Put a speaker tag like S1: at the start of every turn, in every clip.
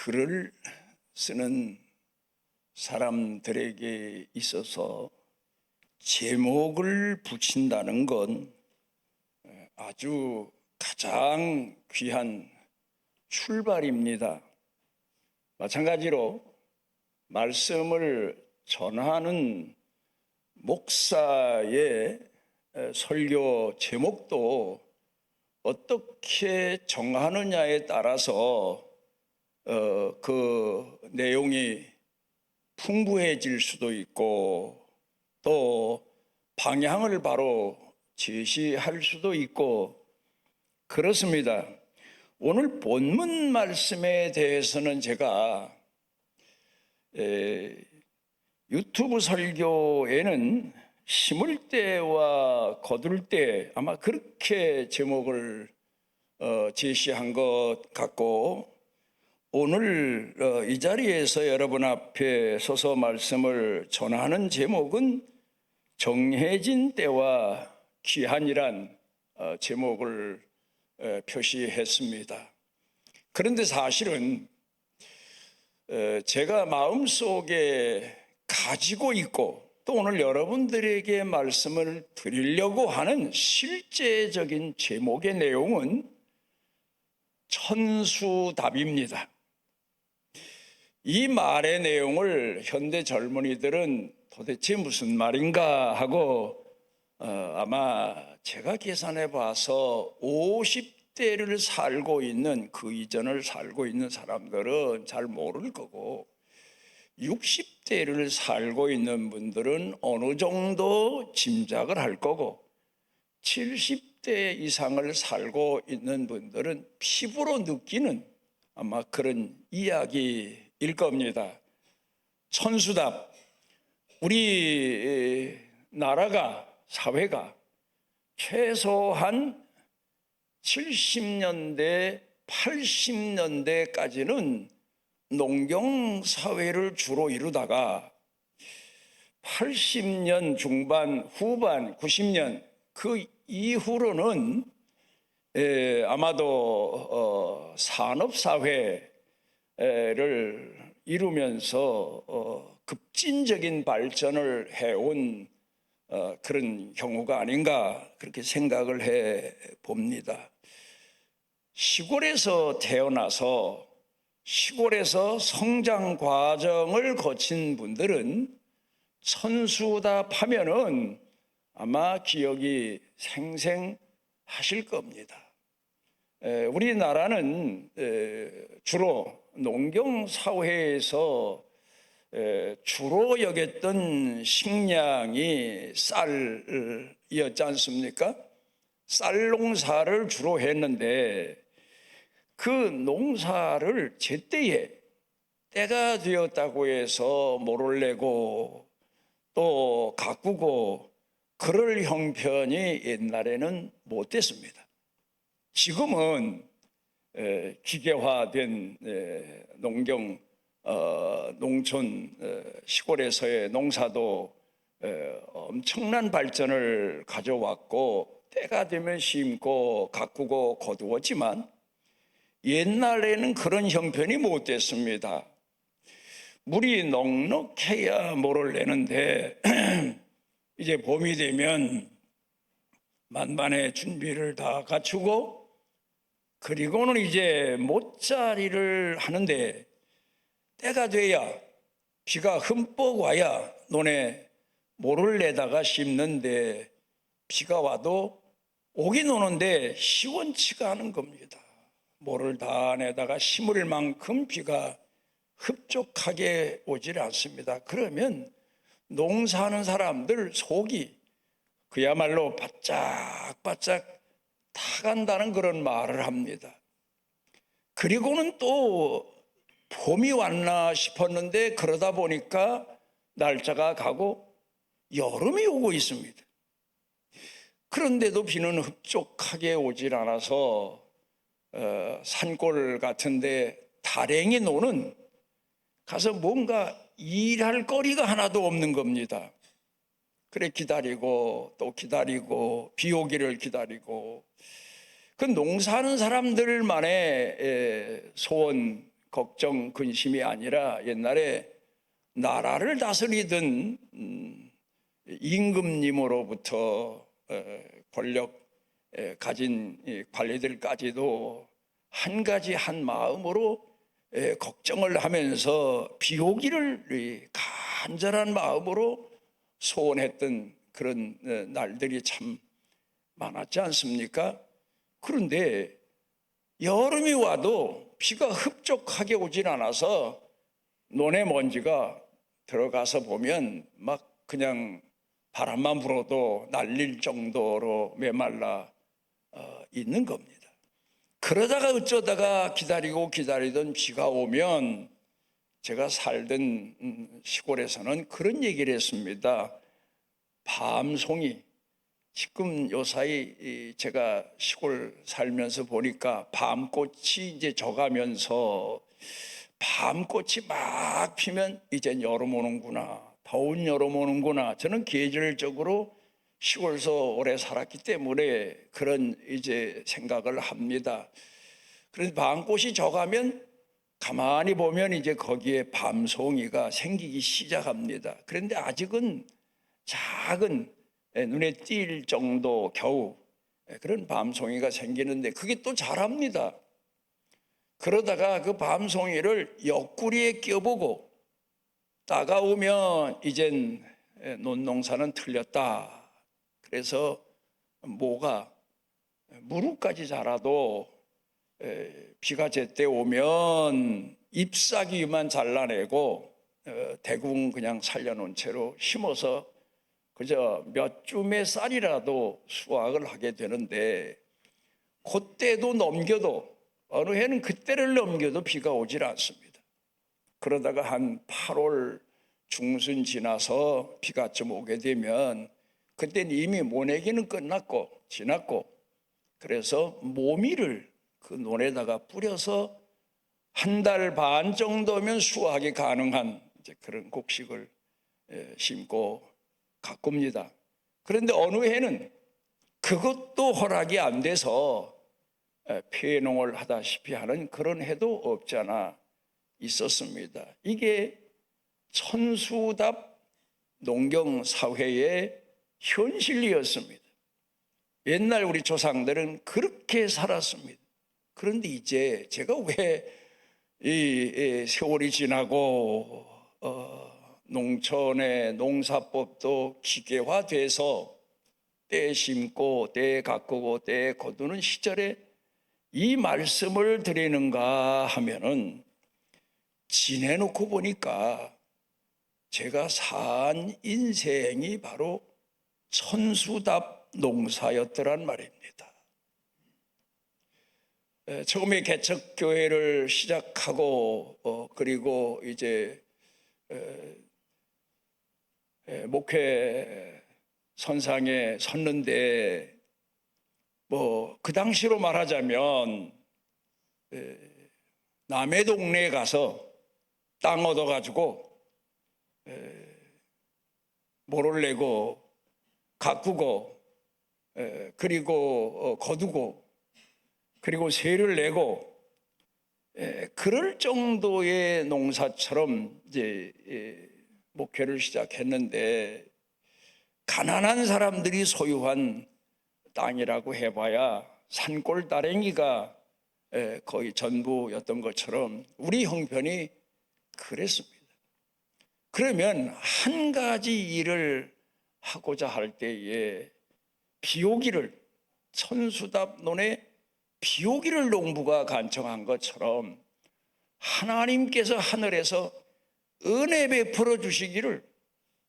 S1: 글을 쓰는 사람들에게 있어서 제목을 붙인다는 건 아주 가장 귀한 출발입니다. 마찬가지로 말씀을 전하는 목사의 설교 제목도 어떻게 정하느냐에 따라서 그 내용이 풍부해질 수도 있고 또 방향을 바로 제시할 수도 있고 그렇습니다. 오늘 본문 말씀에 대해서는 제가 유튜브 설교에는 심을 때와 거둘 때 아마 그렇게 제목을 제시한 것 같고, 오늘 이 자리에서 여러분 앞에 서서 말씀을 전하는 제목은 정해진 때와 기한이란 제목을 표시했습니다. 그런데 사실은 제가 마음속에 가지고 있고 또 오늘 여러분들에게 말씀을 드리려고 하는 실제적인 제목의 내용은 천수답입니다. 이 말의 내용을 현대 젊은이들은 도대체 무슨 말인가 하고 아마 제가 계산해 봐서 50대를 살고 있는 그 이전을 살고 있는 사람들은 잘 모를 거고 60대를 살고 있는 분들은 어느 정도 짐작을 할 거고 70대 이상을 살고 있는 분들은 피부로 느끼는 아마 그런 이야기일 겁니다. 천수답, 우리 나라가 사회가 최소한 70년대, 80년대까지는 농경사회를 주로 이루다가 80년 중반, 후반, 90년 그 이후로는 아마도 산업사회를 이루면서 급진적인 발전을 해온 그런 경우가 아닌가 그렇게 생각을 해 봅니다. 시골에서 태어나서 시골에서 성장 과정을 거친 분들은 천수답하면은 아마 기억이 생생하실 겁니다. 우리나라는 주로 농경사회에서 주로 여겼던 식량이 쌀이었지 않습니까? 쌀 농사를 주로 했는데 그 농사를 제때에 때가 되었다고 해서 모를 내고 또 가꾸고 그럴 형편이 옛날에는 못 됐습니다. 지금은 기계화된 농경, 농촌, 시골에서의 농사도 엄청난 발전을 가져왔고 때가 되면 심고 가꾸고 거두었지만 옛날에는 그런 형편이 못 됐습니다. 물이 넉넉해야 모를 내는데 이제 봄이 되면 만반의 준비를 다 갖추고 그리고는 이제 못자리를 하는데 때가 돼야 비가 흠뻑 와야 논에 모를 내다가 심는데 비가 와도 오긴 오는데 시원치가 않은 겁니다. 모를 다 내다가 심을 만큼 비가 흡족하게 오질 않습니다. 그러면 농사하는 사람들 속이 그야말로 바짝바짝 타간다는 그런 말을 합니다. 그리고는 또 봄이 왔나 싶었는데 그러다 보니까 날짜가 가고 여름이 오고 있습니다. 그런데도 비는 흡족하게 오질 않아서 산골 같은데 다랭이 노는 가서 뭔가 일할 거리가 하나도 없는 겁니다. 그래 기다리고 또 기다리고 비 오기를 기다리고 그 농사하는 사람들만의 소원 걱정, 근심이 아니라 옛날에 나라를 다스리던 임금님으로부터 권력 가진 관리들까지도 한 가지 한 마음으로 걱정을 하면서 비오기를 간절한 마음으로 소원했던 그런 날들이 참 많았지 않습니까? 그런데 여름이 와도 비가 흡족하게 오질 않아서 논에 먼지가 들어가서 보면 막 그냥 바람만 불어도 날릴 정도로 메말라 있는 겁니다. 그러다가 어쩌다가 기다리던 비가 오면, 제가 살던 시골에서는 그런 얘기를 했습니다. 밤송이, 지금 요사이 제가 시골 살면서 보니까 밤꽃이 이제 져가면서 밤꽃이 막 피면 이젠 여름 오는구나, 더운 여름 오는구나. 저는 계절적으로 시골에서 오래 살았기 때문에 그런 이제 생각을 합니다. 그래서 밤꽃이 져가면 가만히 보면 이제 거기에 밤송이가 생기기 시작합니다. 그런데 아직은 작은 눈에 띌 정도 겨우 그런 밤송이가 생기는데 그게 또 자랍니다. 그러다가 그 밤송이를 옆구리에 껴보고 따가우면 이젠 논농사는 틀렸다. 그래서 모가 무릎까지 자라도 비가 제때 오면 잎사귀만 잘라내고 대궁 그냥 살려놓은 채로 심어서 그저 몇 줌의 쌀이라도 수확을 하게 되는데, 그때도 넘겨도 어느 해는 그때를 넘겨도 비가 오질 않습니다. 그러다가 한 8월 중순 지나서 비가 좀 오게 되면 그때는 이미 모내기는 끝났고 지났고, 그래서 모미를 그 논에다가 뿌려서 한 달 반 정도면 수확이 가능한 이제 그런 곡식을 심고 가꿉니다. 그런데 어느 해는 그것도 허락이 안 돼서 폐농을 하다시피 하는 그런 해도 없잖아 있었습니다. 이게 천수답 농경사회의 현실이었습니다. 옛날 우리 조상들은 그렇게 살았습니다. 그런데 이제 제가 왜 이 세월이 지나고 농촌의 농사법도 기계화돼서 때 심고 때 가꾸고 때 거두는 시절에 이 말씀을 드리는가 하면은, 지내놓고 보니까 제가 산 인생이 바로 천수답 농사였더란 말입니다. 처음에 개척교회를 시작하고 그리고 이제 목회 선상에 섰는데, 뭐 그 당시로 말하자면 남의 동네에 가서 땅 얻어가지고 모를 내고 가꾸고 그리고 거두고 그리고 세를 내고 그럴 정도의 농사처럼 이제 목회를 시작했는데, 가난한 사람들이 소유한 땅이라고 해봐야 산골 따랭이가 거의 전부였던 것처럼 우리 형편이 그랬습니다. 그러면 한 가지 일을 하고자 할 때에 비오기를, 천수답 논에 비오기를 농부가 간청한 것처럼 하나님께서 하늘에서 은혜 베풀어 주시기를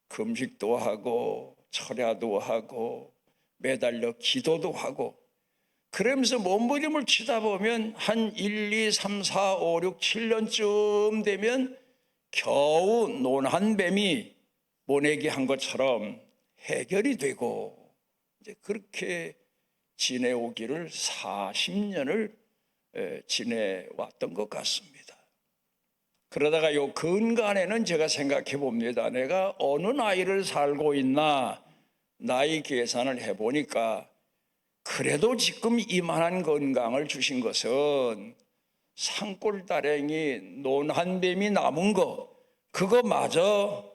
S1: 금식도 하고 철야도 하고 매달려 기도도 하고 그러면서 몸부림을 치다 보면 한 1, 2, 3, 4, 5, 6, 7년쯤 되면 겨우 논 한 뱀이 모내기 한 것처럼 해결이 되고, 이제 그렇게 지내오기를 40년을 지내왔던 것 같습니다. 그러다가 요 근간에는 제가 생각해 봅니다. 내가 어느 나이를 살고 있나 나이 계산을 해보니까 그래도 지금 이만한 건강을 주신 것은 산골다랭이 논한뱀이 남은 거 그거마저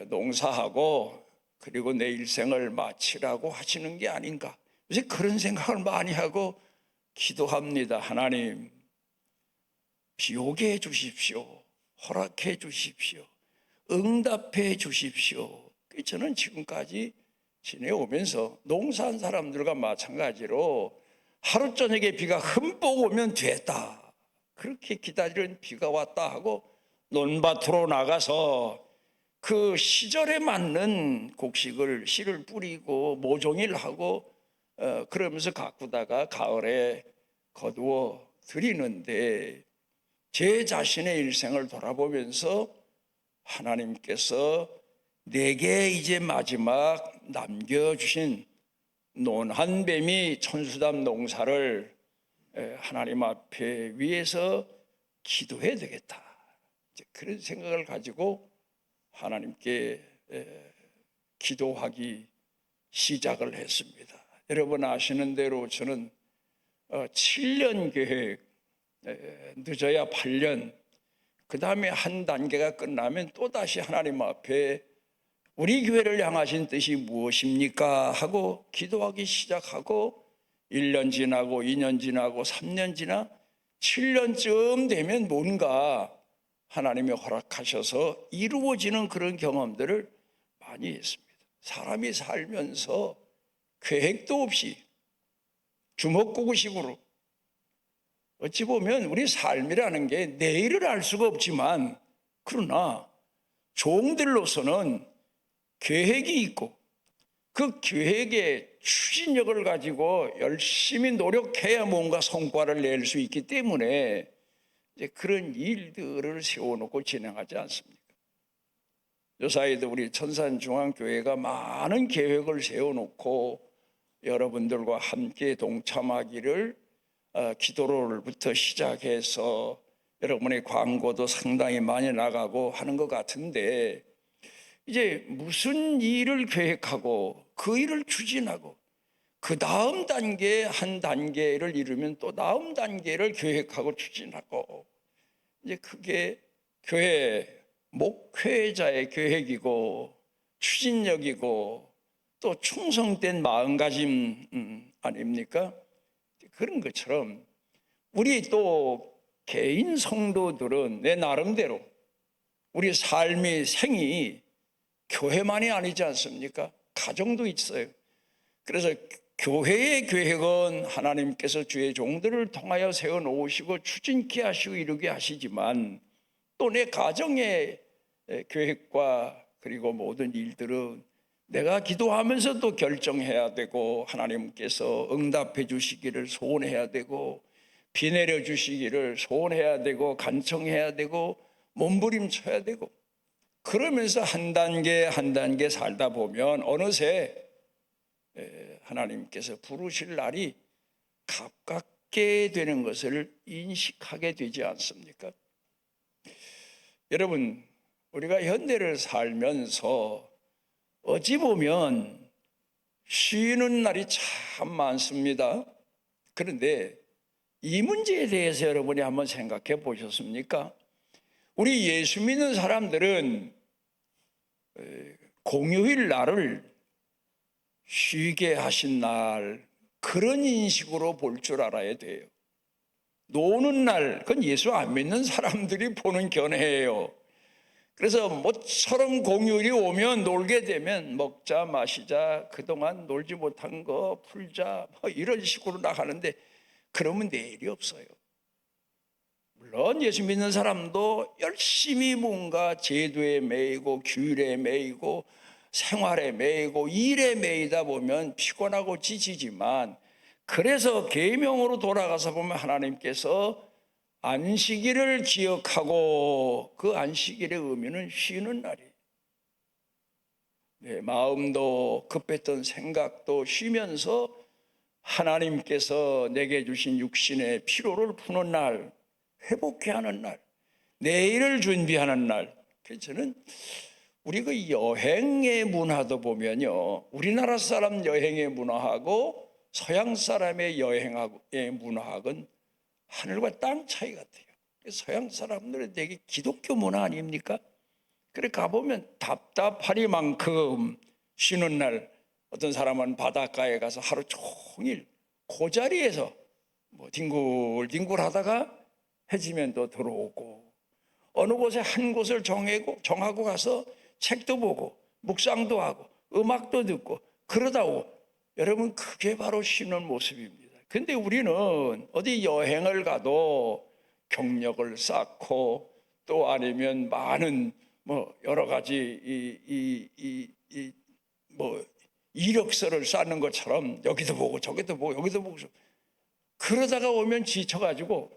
S1: 농사하고 그리고 내 일생을 마치라고 하시는 게 아닌가. 요새 그런 생각을 많이 하고 기도합니다. 하나님, 비 오게 해주십시오. 허락해 주십시오. 응답해 주십시오. 저는 지금까지 지내오면서 농사한 사람들과 마찬가지로 하루 저녁에 비가 흠뻑 오면 됐다. 그렇게 기다리는 비가 왔다 하고 논밭으로 나가서 그 시절에 맞는 곡식을 씨를 뿌리고 모종일 하고 그러면서 가꾸다가 가을에 거두어 드리는데 제 자신의 일생을 돌아보면서 하나님께서 내게 이제 마지막 남겨주신 논한뱀이 천수담 농사를 하나님 앞에 위해서 기도해야 되겠다. 그런 생각을 가지고 하나님께 기도하기 시작을 했습니다. 여러분 아시는 대로 저는 7년 계획, 늦어야 8년, 그 다음에 한 단계가 끝나면 또다시 하나님 앞에 우리 교회를 향하신 뜻이 무엇입니까? 하고 기도하기 시작하고 1년 지나고 2년 지나고 3년 지나 7년쯤 되면 뭔가 하나님이 허락하셔서 이루어지는 그런 경험들을 많이 했습니다. 사람이 살면서 계획도 없이 주먹구구식으로 어찌 보면 우리 삶이라는 게 내일을 알 수가 없지만 그러나 종들로서는 계획이 있고 그 계획의 추진력을 가지고 열심히 노력해야 뭔가 성과를 낼 수 있기 때문에 이제 그런 일들을 세워놓고 진행하지 않습니까? 요사이도 우리 천산중앙교회가 많은 계획을 세워놓고 여러분들과 함께 동참하기를 기도로부터 시작해서 여러분의 광고도 상당히 많이 나가고 하는 것 같은데 이제 무슨 일을 계획하고 그 일을 추진하고 그 다음 단계 한 단계를 이루면 또 다음 단계를 계획하고 추진하고 이제 그게 교회 목회자의 계획이고 추진력이고 또 충성된 마음가짐 아닙니까? 그런 것처럼 우리 또 개인 성도들은 내 나름대로 우리 삶의 생이 교회만이 아니지 않습니까? 가정도 있어요. 그래서 교회의 계획은 하나님께서 주의 종들을 통하여 세워놓으시고 추진케 하시고 이루게 하시지만 또 내 가정의 계획과 그리고 모든 일들은 내가 기도하면서 또 결정해야 되고 하나님께서 응답해 주시기를 소원해야 되고 비 내려 주시기를 소원해야 되고 간청해야 되고 몸부림쳐야 되고 그러면서 한 단계 한 단계 살다 보면 어느새 하나님께서 부르실 날이 가깝게 되는 것을 인식하게 되지 않습니까? 여러분 우리가 현대를 살면서 어찌 보면 쉬는 날이 참 많습니다. 그런데 이 문제에 대해서 여러분이 한번 생각해 보셨습니까? 우리 예수 믿는 사람들은 공휴일 날을 쉬게 하신 날 그런 인식으로 볼 줄 알아야 돼요. 노는 날 그건 예수 안 믿는 사람들이 보는 견해예요. 그래서 모처럼 공휴일이 오면 놀게 되면 먹자 마시자 그동안 놀지 못한 거 풀자 이런 식으로 나가는데 그러면 내일이 없어요. 물론 예수 믿는 사람도 열심히 뭔가 제도에 매이고 규율에 매이고 생활에 매이고 일에 매이다 보면 피곤하고 지치지만 그래서 계명으로 돌아가서 보면 하나님께서 안식일을 기억하고 그 안식일의 의미는 쉬는 날이에요. 내 마음도 급했던 생각도 쉬면서 하나님께서 내게 주신 육신의 피로를 푸는 날, 회복해 하는 날, 내일을 준비하는 날. 그래서 저는 우리 그 여행의 문화도 보면요, 우리나라 사람 여행의 문화하고 서양 사람의 여행의 문화하고는 하늘과 땅 차이 같아요. 서양 사람들은 되게 기독교 문화 아닙니까? 그래 가보면 답답하리만큼 쉬는 날 어떤 사람은 바닷가에 가서 하루 종일 그 자리에서 뭐 뒹굴뒹굴 하다가 해지면 또 들어오고, 어느 곳에 한 곳을 정하고 가서 책도 보고 묵상도 하고 음악도 듣고 그러다 오고, 여러분 그게 바로 쉬는 모습입니다. 근데 우리는 어디 여행을 가도 경력을 쌓고 또 아니면 많은 뭐 여러 가지 뭐 이력서를 쌓는 것처럼 여기도 보고 저기도 보고 여기도 보고, 그러다가 오면 지쳐가지고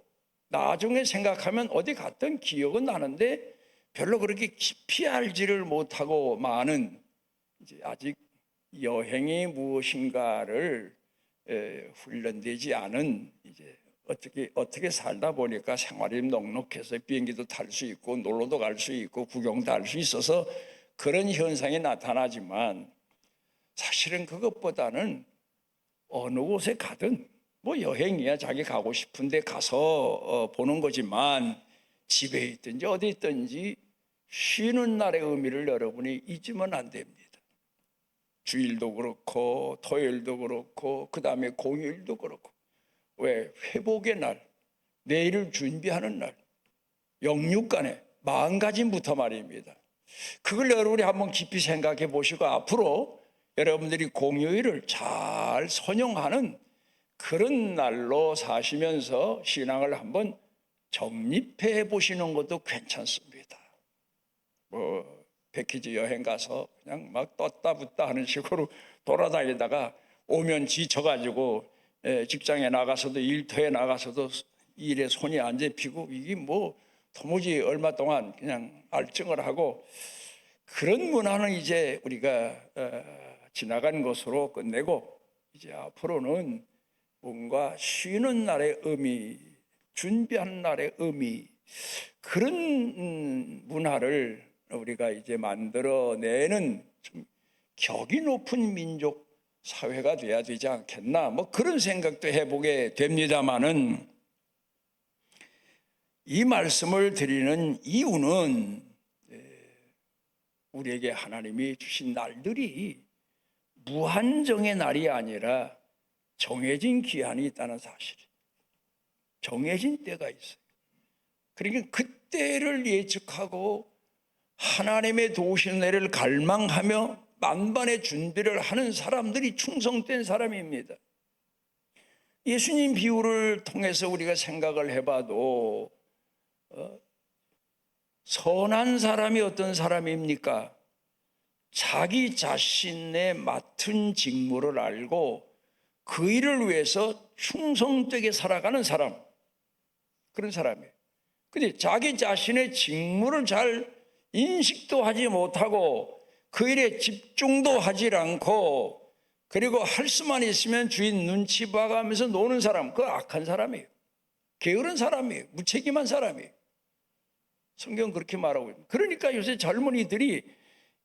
S1: 나중에 생각하면 어디 갔던 기억은 나는데 별로 그렇게 깊이 알지를 못하고 많은, 이제 아직 여행이 무엇인가를 훈련되지 않은, 이제 어떻게 살다 보니까 생활이 넉넉해서 비행기도 탈 수 있고 놀러도 갈 수 있고 구경도 할 수 있어서 그런 현상이 나타나지만, 사실은 그것보다는 어느 곳에 가든 뭐 여행이야 자기 가고 싶은데 가서 보는 거지만, 집에 있든지 어디 있든지 쉬는 날의 의미를 여러분이 잊으면 안 됩니다. 주일도 그렇고 토요일도 그렇고 그 다음에 공휴일도 그렇고, 왜 회복의 날, 내일을 준비하는 날, 영육간의 마음가짐부터 말입니다. 그걸 여러분이 한번 깊이 생각해 보시고 앞으로 여러분들이 공휴일을 잘 선용하는 그런 날로 사시면서 신앙을 한번 정립해 보시는 것도 괜찮습니다. 뭐 패키지 여행 가서 그냥 막 떴다 붙다 하는 식으로 돌아다니다가 오면 지쳐가지고 직장에 나가서도 일터에 나가서도 일에 손이 안 잡히고, 이게 뭐 도무지 얼마 동안 그냥 알증을 하고, 그런 문화는 이제 우리가 지나간 것으로 끝내고, 이제 앞으로는 뭔가 쉬는 날의 의미, 준비하는 날의 의미, 그런 문화를 우리가 이제 만들어내는 좀 격이 높은 민족 사회가 돼야 되지 않겠나, 뭐 그런 생각도 해보게 됩니다마는, 이 말씀을 드리는 이유는 우리에게 하나님이 주신 날들이 무한정의 날이 아니라 정해진 기한이 있다는 사실, 정해진 때가 있어요. 그러니까 그때를 예측하고 하나님의 도우시는 날을 갈망하며 만반의 준비를 하는 사람들이 충성된 사람입니다. 예수님 비유를 통해서 우리가 생각을 해봐도 선한 사람이 어떤 사람입니까? 자기 자신의 맡은 직무를 알고 그 일을 위해서 충성되게 살아가는 사람, 그런 사람이에요. 근데 자기 자신의 직무를 잘 인식도 하지 못하고 그 일에 집중도 하지 않고, 그리고 할 수만 있으면 주인 눈치 봐가면서 노는 사람, 그거 악한 사람이에요. 게으른 사람이에요. 무책임한 사람이에요. 성경은 그렇게 말하고 있습니다. 그러니까 요새 젊은이들이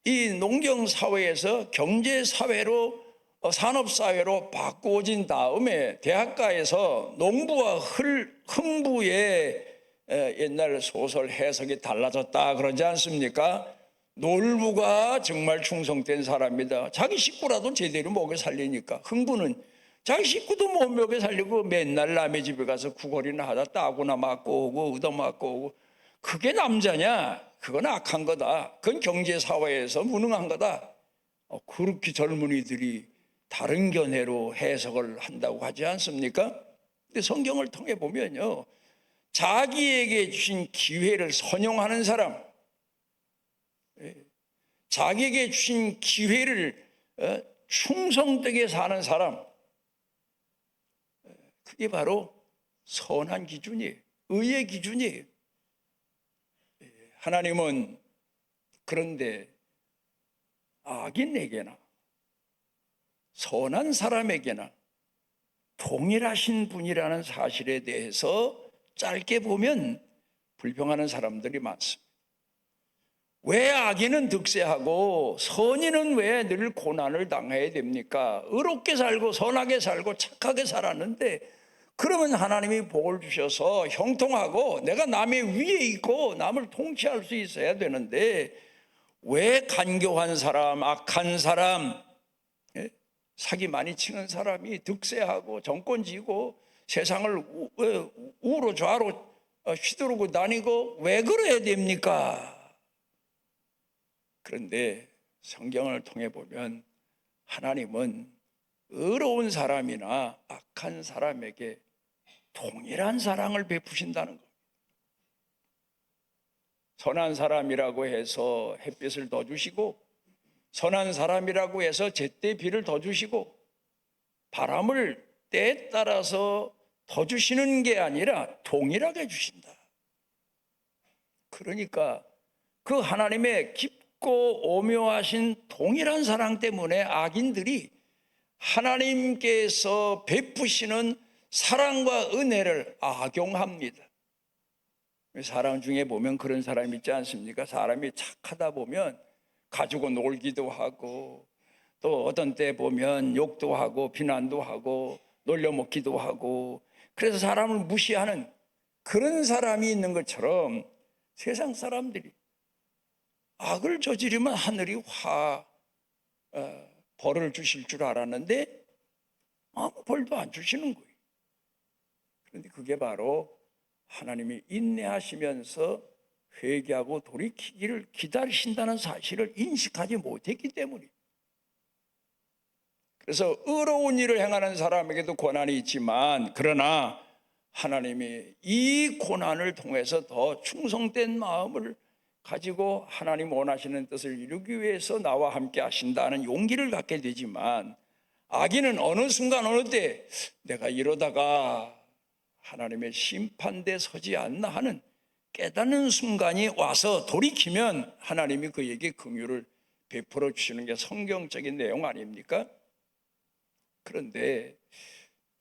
S1: 이 농경사회에서 경제사회로, 산업사회로 바꾸어진 다음에 대학가에서 농부와 흥부의 옛날 소설 해석이 달라졌다 그러지 않습니까? 놀부가 정말 충성된 사람이다. 자기 식구라도 제대로 먹여 살리니까. 흥부는 자기 식구도 못 먹여 살리고 맨날 남의 집에 가서 구걸이나 하다 따구나 맞고 오고 얻어맞고 오고, 그게 남자냐? 그건 악한 거다. 그건 경제사회에서 무능한 거다. 그렇게 젊은이들이 다른 견해로 해석을 한다고 하지 않습니까? 근데 성경을 통해 보면요, 자기에게 주신 기회를 선용하는 사람, 자기에게 주신 기회를 충성되게 사는 사람, 그게 바로 선한 기준이에요. 의의 기준이에요. 하나님은 그런데 악인에게나 선한 사람에게나 동일하신 분이라는 사실에 대해서 짧게 보면 불평하는 사람들이 많습니다. 왜 악인은 득세하고 선인은 왜 늘 고난을 당해야 됩니까? 의롭게 살고 선하게 살고 착하게 살았는데 그러면 하나님이 복을 주셔서 형통하고 내가 남의 위에 있고 남을 통치할 수 있어야 되는데, 왜 간교한 사람, 악한 사람, 사기 많이 치는 사람이 득세하고 정권 쥐고 세상을 우로 좌로 휘두르고 다니고 왜 그래야 됩니까? 그런데 성경을 통해 보면 하나님은 의로운 사람이나 악한 사람에게 동일한 사랑을 베푸신다는 것. 선한 사람이라고 해서 햇빛을 더 주시고, 선한 사람이라고 해서 제때 비를 더 주시고, 바람을 때에 따라서 더 주시는 게 아니라 동일하게 주신다. 그러니까 그 하나님의 깊고 오묘하신 동일한 사랑 때문에 악인들이 하나님께서 베푸시는 사랑과 은혜를 악용합니다. 사람 중에 보면 그런 사람 있지 않습니까? 사람이 착하다 보면 가지고 놀기도 하고, 또 어떤 때 보면 욕도 하고 비난도 하고 놀려먹기도 하고, 그래서 사람을 무시하는 그런 사람이 있는 것처럼 세상 사람들이 악을 저지르면 하늘이 벌을 주실 줄 알았는데 아무 벌도 안 주시는 거예요. 그런데 그게 바로 하나님이 인내하시면서 회개하고 돌이키기를 기다리신다는 사실을 인식하지 못했기 때문이에요. 그래서 의로운 일을 행하는 사람에게도 고난이 있지만, 그러나 하나님이 이 고난을 통해서 더 충성된 마음을 가지고 하나님 원하시는 뜻을 이루기 위해서 나와 함께 하신다는 용기를 갖게 되지만, 악인은 어느 순간 어느 때 내가 이러다가 하나님의 심판대에 서지 않나 하는 깨닫는 순간이 와서 돌이키면 하나님이 그에게 긍휼을 베풀어 주시는 게 성경적인 내용 아닙니까? 그런데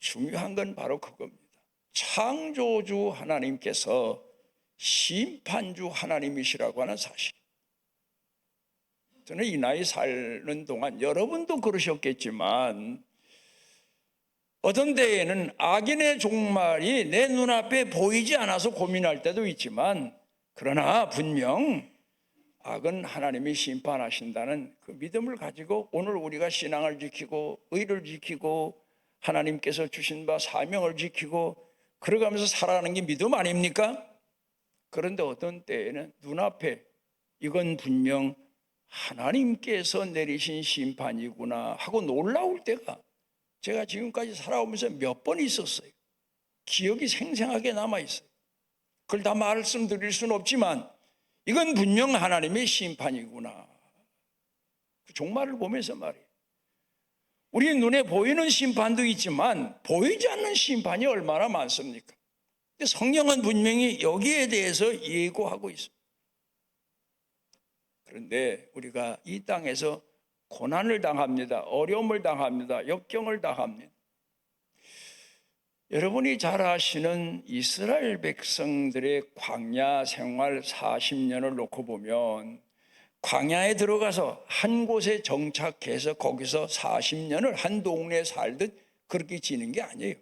S1: 중요한 건 바로 그겁니다. 창조주 하나님께서 심판주 하나님이시라고 하는 사실. 저는 이 나이 사는 동안 여러분도 그러셨겠지만, 어떤 때에는 악인의 종말이 내 눈앞에 보이지 않아서 고민할 때도 있지만, 그러나 분명 악은 하나님이 심판하신다는 그 믿음을 가지고 오늘 우리가 신앙을 지키고 의를 지키고 하나님께서 주신 바 사명을 지키고 그러가면서 살아가는 게 믿음 아닙니까? 그런데 어떤 때에는 눈앞에 이건 분명 하나님께서 내리신 심판이구나 하고 놀라울 때가 제가 지금까지 살아오면서 몇 번 있었어요. 기억이 생생하게 남아있어요. 그걸 다 말씀드릴 수는 없지만 이건 분명 하나님의 심판이구나. 그 종말을 보면서 말이에요. 우리 눈에 보이는 심판도 있지만 보이지 않는 심판이 얼마나 많습니까? 근데 성경은 분명히 여기에 대해서 예고하고 있습니다. 그런데 우리가 이 땅에서 고난을 당합니다. 어려움을 당합니다. 역경을 당합니다. 여러분이 잘 아시는 이스라엘 백성들의 광야 생활 40년을 놓고 보면, 광야에 들어가서 한 곳에 정착해서 거기서 40년을 한 동네에 살듯 그렇게 지는 게 아니에요.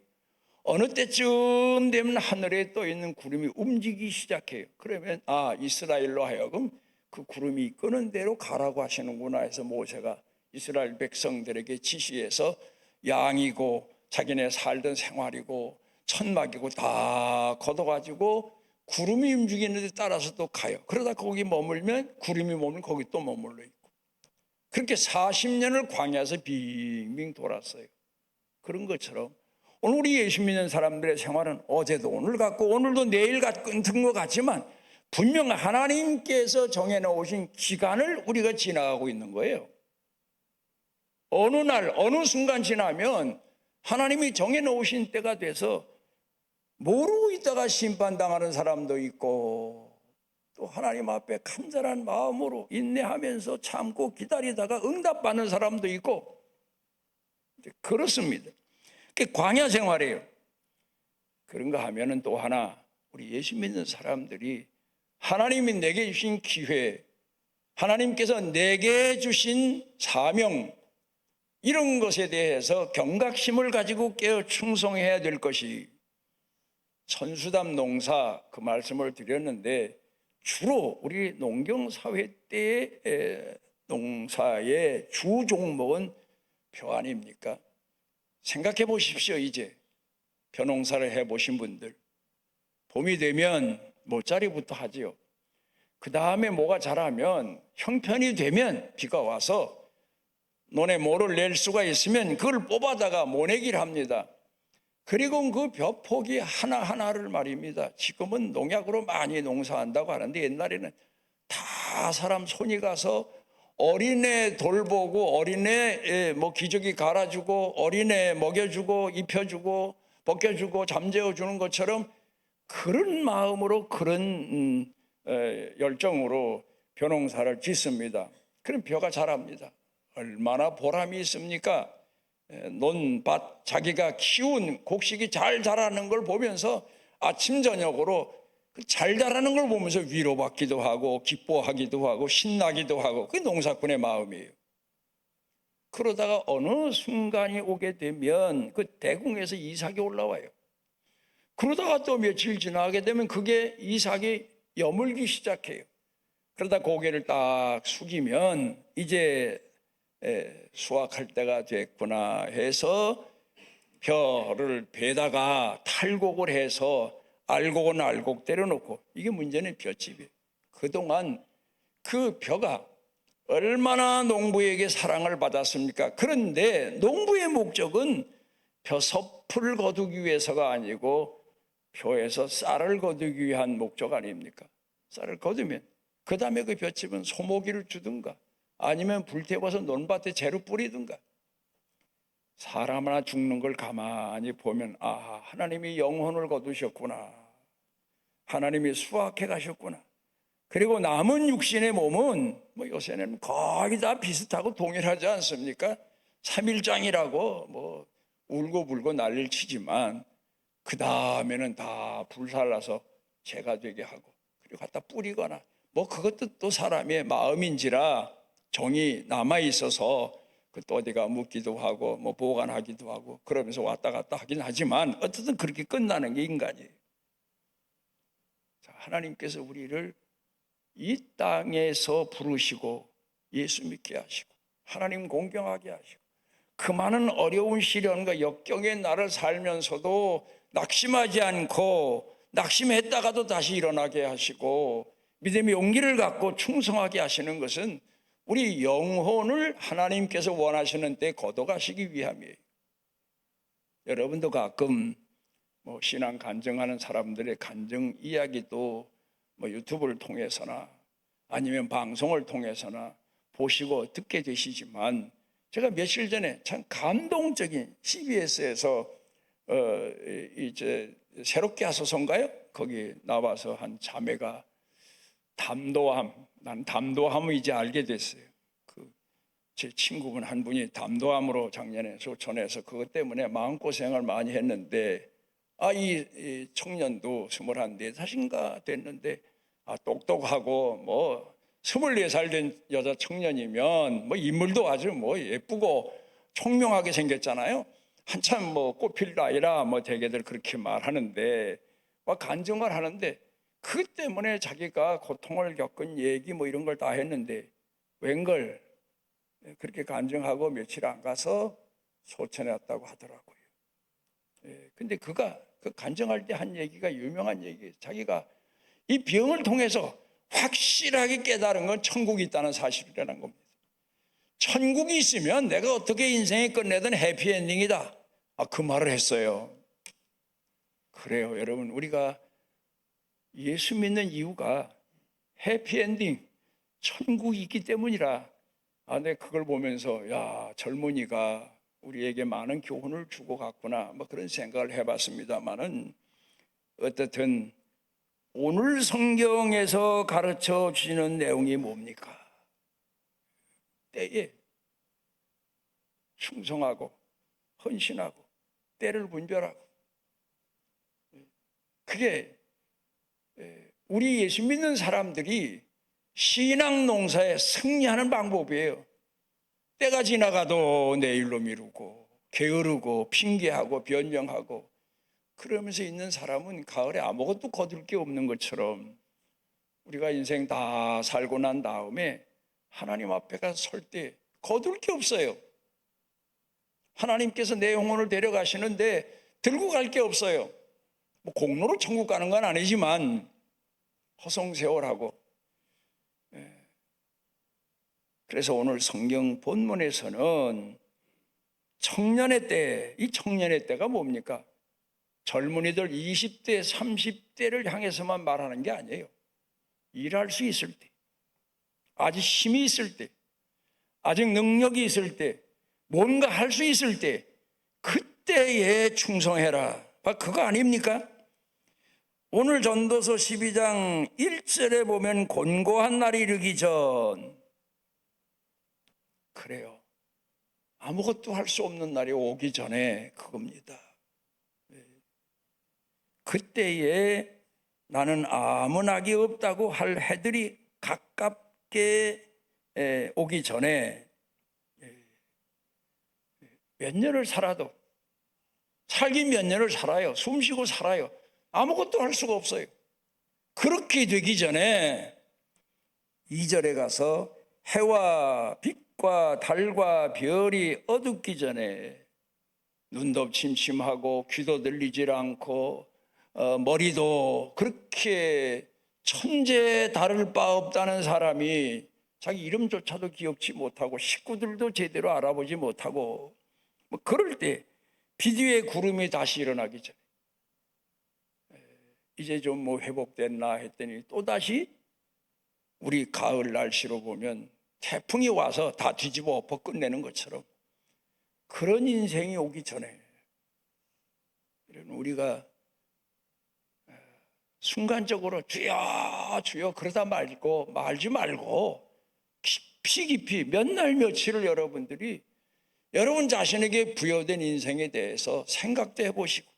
S1: 어느 때쯤 되면 하늘에 떠 있는 구름이 움직이기 시작해요. 그러면 이스라엘로 하여금 그 구름이 이끄는 대로 가라고 하시는구나 해서 모세가 이스라엘 백성들에게 지시해서 양이고 자기네 살던 생활이고 천막이고 다 걷어가지고 구름이 움직이는 데 따라서 또 가요. 그러다 거기 머물면 구름이 머물면 거기 또 머물러 있고, 그렇게 40년을 광야에서 빙빙 돌았어요. 그런 것처럼 오늘 우리 예수 믿는 사람들의 생활은 어제도 오늘 같고 오늘도 내일 같은 것 같지만 분명 하나님께서 정해놓으신 기간을 우리가 지나가고 있는 거예요. 어느 날 어느 순간 지나면 하나님이 정해놓으신 때가 돼서 모르고 있다가 심판당하는 사람도 있고, 또 하나님 앞에 간절한 마음으로 인내하면서 참고 기다리다가 응답받는 사람도 있고, 그렇습니다. 그게 광야 생활이에요. 그런가 하면은 또 하나, 우리 예수 믿는 사람들이 하나님이 내게 주신 기회, 하나님께서 내게 주신 사명, 이런 것에 대해서 경각심을 가지고 깨어 충성해야 될 것이 천수담 농사 그 말씀을 드렸는데 주로 우리 농경사회 때의 농사의 주 종목은 벼 아닙니까? 생각해 보십시오. 이제 벼농사를 해보신 분들 봄이 되면 모짜리부터 하지요. 그 다음에 뭐가 자라면 형편이 되면 비가 와서 논에 모를 낼 수가 있으면 그걸 뽑아다가 모내기를 합니다. 그리고 그 벼포기 하나하나를 말입니다. 지금은 농약으로 많이 농사한다고 하는데 옛날에는 다 사람 손이 가서 어린애 돌보고 어린애 뭐 기저귀 갈아주고 어린애 먹여주고 입혀주고 벗겨주고 잠재워주는 것처럼 그런 마음으로 그런 열정으로 벼농사를 짓습니다. 그럼 벼가 자랍니다. 얼마나 보람이 있습니까? 논밭 자기가 키운 곡식이 잘 자라는 걸 보면서 아침 저녁으로 잘 자라는 걸 보면서 위로받기도 하고 기뻐하기도 하고 신나기도 하고 그게 농사꾼의 마음이에요. 그러다가 어느 순간이 오게 되면 그 대궁에서 이삭이 올라와요. 그러다가 또 며칠 지나게 되면 그게 이삭이 여물기 시작해요. 그러다 고개를 딱 숙이면 이제 수확할 때가 됐구나 해서 벼를 베다가 탈곡을 해서 알곡 때려놓고 이게 문제는 벼집이에요. 그동안 그 벼가 얼마나 농부에게 사랑을 받았습니까? 그런데 농부의 목적은 벼 섭풀을 거두기 위해서가 아니고 벼에서 쌀을 거두기 위한 목적 아닙니까? 쌀을 거두면 그 다음에 그 벼집은 소모기를 주든가 아니면 불태워서 논밭에 재로 뿌리든가. 사람 하나 죽는 걸 가만히 보면 아, 하나님이 영혼을 거두셨구나. 하나님이 수확해 가셨구나. 그리고 남은 육신의 몸은 뭐 요새는 거의 다 비슷하고 동일하지 않습니까? 3일장이라고 뭐 울고불고 난리를 치지만 그 다음에는 다 불살라서 재가 되게 하고 그리고 갖다 뿌리거나 뭐 그것도 또 사람의 마음인지라 정이 남아 있어서 또 어디가 묻기도 하고 뭐 보관하기도 하고 그러면서 왔다 갔다 하긴 하지만 어쨌든 그렇게 끝나는 게 인간이에요. 자, 하나님께서 우리를 이 땅에서 부르시고 예수 믿게 하시고 하나님 공경하게 하시고 그 많은 어려운 시련과 역경의 날을 살면서도 낙심하지 않고 낙심했다가도 다시 일어나게 하시고 믿음의 용기를 갖고 충성하게 하시는 것은 우리 영혼을 하나님께서 원하시는 때 거둬가시기 위함이에요. 여러분도 가끔 뭐 신앙 간증하는 사람들의 간증 이야기도 뭐 유튜브를 통해서나 아니면 방송을 통해서나 보시고 듣게 되시지만 제가 며칠 전에 참 감동적인 CBS에서 이제 새롭게 하소서인가요? 거기 나와서 한 자매가 난 담도함을 이제 알게 됐어요. 제 친구분 한 분이 담도함으로 작년에 소천에서 그것 때문에 마음고생을 많이 했는데 이 청년도 21~4인가 됐는데 똑똑하고 뭐 24살 된 여자 청년이면 뭐 인물도 아주 뭐 예쁘고 총명하게 생겼잖아요. 한참 뭐 꽃필 나이라 뭐 대개들 그렇게 말하는데 간증을 하는데 그 때문에 자기가 고통을 겪은 얘기 뭐 이런 걸 다 했는데 웬걸 그렇게 간증하고 며칠 안 가서 소천에 왔다고 하더라고요. 근데 그가 그 간증할 때 한 얘기가 유명한 얘기예요. 자기가 이 병을 통해서 확실하게 깨달은 건 천국이 있다는 사실이라는 겁니다. 천국이 있으면 내가 어떻게 인생이 끝내든 해피엔딩이다. 그 말을 했어요. 그래요, 여러분. 우리가 예수 믿는 이유가 해피엔딩, 천국이 있기 때문이라 내 그걸 보면서 야, 젊은이가 우리에게 많은 교훈을 주고 갔구나 뭐 그런 생각을 해봤습니다만은 어떻든 오늘 성경에서 가르쳐 주시는 내용이 뭡니까? 때에 충성하고 헌신하고 때를 분별하고 그게 우리 예수 믿는 사람들이 신앙 농사에 승리하는 방법이에요. 때가 지나가도 내일로 미루고 게으르고 핑계하고 변명하고 그러면서 있는 사람은 가을에 아무것도 거둘 게 없는 것처럼 우리가 인생 다 살고 난 다음에 하나님 앞에 가서 설 때 거둘 게 없어요. 하나님께서 내 영혼을 데려가시는데 들고 갈 게 없어요. 뭐 공로로 천국 가는 건 아니지만 허송세월하고. 그래서 오늘 성경 본문에서는 청년의 때, 이 청년의 때가 뭡니까? 젊은이들 20대, 30대를 향해서만 말하는 게 아니에요. 일할 수 있을 때, 아직 힘이 있을 때, 아직 능력이 있을 때, 뭔가 할 수 있을 때, 그때에 충성해라. 그거 아닙니까? 오늘 전도서 12장 1절에 보면 곤고한 날이 이르기 전, 그래요. 아무것도 할 수 없는 날이 오기 전에 그겁니다. 그때에 나는 아무 낙이 없다고 할 해들이 가깝게 오기 전에 몇 년을 살아도, 살긴 몇 년을 살아요. 숨쉬고 살아요. 아무것도 할 수가 없어요. 그렇게 되기 전에 2절에 가서 해와 빛과 달과 별이 어둡기 전에 눈도 침침하고 귀도 들리질 않고 머리도 그렇게 천재 다를 바 없다는 사람이 자기 이름조차도 기억지 못하고 식구들도 제대로 알아보지 못하고 뭐 그럴 때 빛 위에 구름이 다시 일어나기 전에 이제 좀 뭐 회복됐나 했더니 또다시 우리 가을 날씨로 보면 태풍이 와서 다 뒤집어 엎어 끝내는 것처럼 그런 인생이 오기 전에 우리가 순간적으로 주여 주여 그러다 말지 말고 깊이 몇 날 며칠을 여러분들이 여러분 자신에게 부여된 인생에 대해서 생각도 해보시고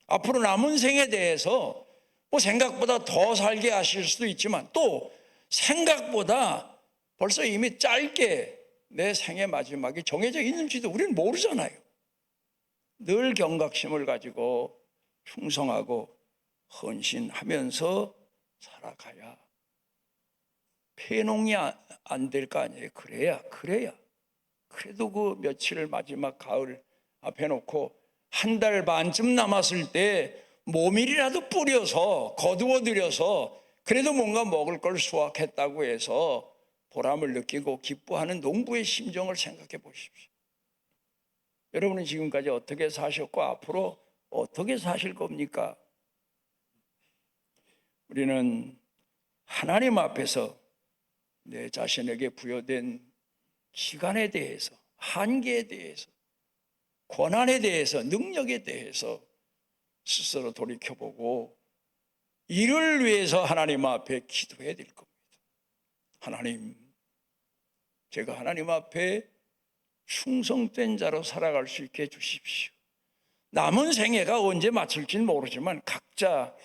S1: 앞으로 남은 생에 대해서 뭐 생각보다 더 살게 하실 수도 있지만 또 생각보다 벌써 이미 짧게 내 생의 마지막이 정해져 있는지도 우리는 모르잖아요. 늘 경각심을 가지고 충성하고 헌신하면서 살아가야 폐농이 안 될 거 아니에요. 그래야 그래도 그 며칠을 마지막 가을 앞에 놓고 한 달 반쯤 남았을 때 모밀이라도 뿌려서 거두어 들여서 그래도 뭔가 먹을 걸 수확했다고 해서 보람을 느끼고 기뻐하는 농부의 심정을 생각해 보십시오. 여러분은 지금까지 어떻게 사셨고 앞으로 어떻게 사실 겁니까? 우리는 하나님 앞에서 내 자신에게 부여된 시간에 대해서, 한계에 대해서, 권한에 대해서, 능력에 대해서 스스로 돌이켜보고 이를 위해서 하나님 앞에 기도해야 될 겁니다. 하나님, 제가 하나님 앞에 충성된 자로 살아갈 수 있게 해주십시오. 남은 생애가 언제 맞출지는 모르지만 각자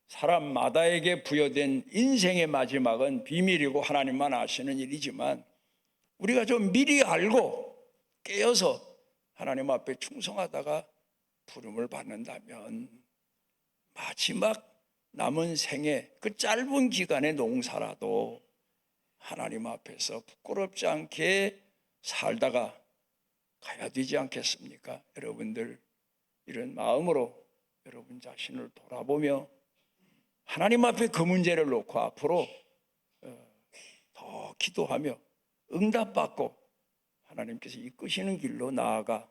S1: 사람마다에게 부여된 인생의 마지막은 비밀이고 하나님만 아시는 일이지만 우리가 좀 미리 알고 깨어서 하나님 앞에 충성하다가 부름을 받는다면 마지막 남은 생애 그 짧은 기간의 농사라도 하나님 앞에서 부끄럽지 않게 살다가 가야 되지 않겠습니까? 여러분들 이런 마음으로 여러분 자신을 돌아보며 하나님 앞에 그 문제를 놓고 앞으로 더 기도하며 응답받고 하나님께서 이끄시는 길로 나아가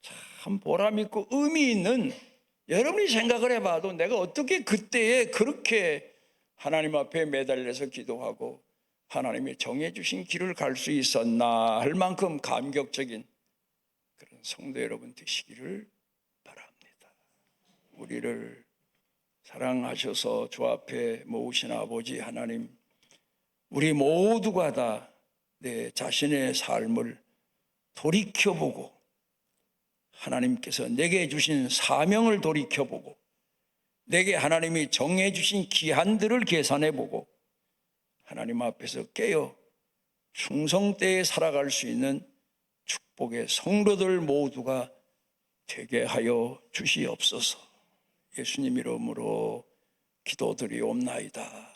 S1: 참 보람 있고 의미 있는, 여러분이 생각을 해봐도 내가 어떻게 그때에 그렇게 하나님 앞에 매달려서 기도하고 하나님이 정해주신 길을 갈 수 있었나 할 만큼 감격적인 그런 성도 여러분 되시기를 바랍니다. 우리를 사랑하셔서 주 앞에 모으신 아버지 하나님, 우리 모두가 다 내 자신의 삶을 돌이켜보고 하나님께서 내게 주신 사명을 돌이켜보고 내게 하나님이 정해 주신 기한들을 계산해보고 하나님 앞에서 깨어 충성되에 살아갈 수 있는 축복의 성도들 모두가 되게 하여 주시옵소서. 예수님 이름으로 기도드리옵나이다.